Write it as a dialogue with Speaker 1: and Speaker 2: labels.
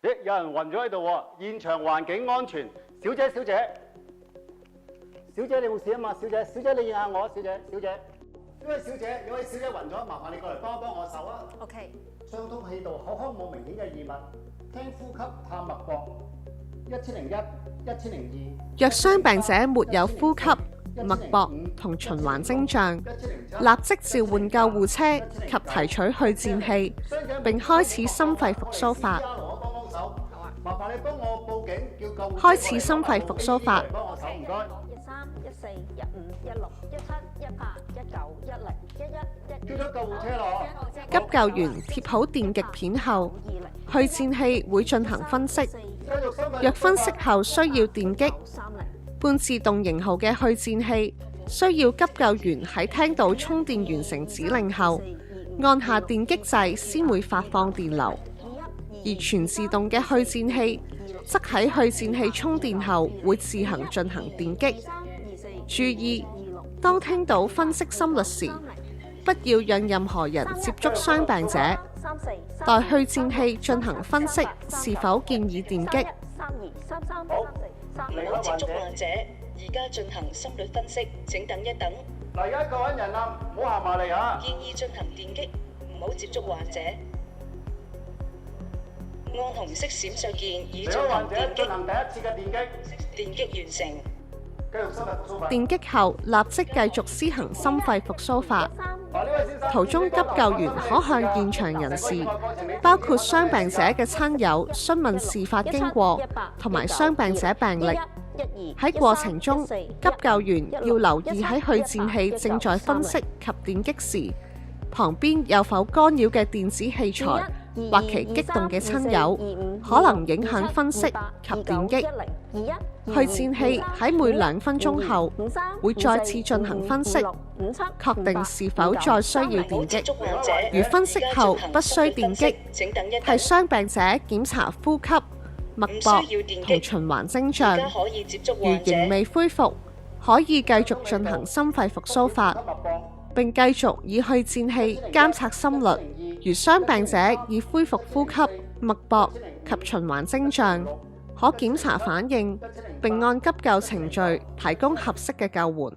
Speaker 1: 咦，有人暈咗喺度喎！現場環境安全，小姐，小姐，小姐你冇事啊嘛？小姐，小姐你認下我，小姐，小姐，呢位小姐，有位小姐暈咗，麻煩你過嚟幫我手啊
Speaker 2: OK。
Speaker 1: 暢通氣道，口腔冇明顯嘅異物，聽呼吸探脈搏，1001、1002。
Speaker 3: 若傷病者沒有呼吸、脈搏同循環徵象，立即召喚救護車及提取去顫器，並開始心肺復甦法。
Speaker 1: 麻煩你幫我報警，叫救護車
Speaker 3: 開始心肺復甦法。
Speaker 1: 幫我手，唔該。
Speaker 2: 13、14、15、16、17、18、19、10、11、11、
Speaker 1: 叫咗救護車咯。
Speaker 3: 急救員貼好電極片後，去顫器會進行分析。若分析後需要電擊，半自動型號嘅去顫器需要急救員喺聽到充電完成指令後，按下電擊掣先會發放電流。而全自動嘅去顫器則喺去顫器充電後會自行進行電擊。注意，當聽到分析心率時，不要讓任何人接觸傷病者。待去顫器進行分析是否建議電擊。
Speaker 4: 唔好接觸患者，而家進行心率分析，請等一等。
Speaker 1: 嗱，而家救緊人啦，唔好行埋嚟啊！
Speaker 4: 建議進行電擊，唔好接觸患者。按紅色閃爍鍵已進行電擊。
Speaker 1: 第一次嘅電擊。
Speaker 4: 電擊完成。
Speaker 1: 繼續心肺復甦法。
Speaker 3: 電擊後立即繼續施行心肺復甦法。途中急救員可向現場人士，包括傷病者嘅親友詢問事發經過同埋傷病者病歷。喺過程中，急救員要留意喺去顫器正在分析及電擊時，旁邊有否干擾嘅電子器材或其激動嘅親友，可能影響分析及電擊。去顫器喺每2分鐘後會再次進行分析，確定是否再需要電擊。如分析後不需電擊，替傷病者檢查呼吸、脈搏同循環徵象。如仍未恢復，可以繼續進行心肺復甦法，並繼續以去顫器監察心率。如傷病者已恢復呼吸、脈搏及循環徵象，可檢查反應，並按急救程序提供合適嘅救援。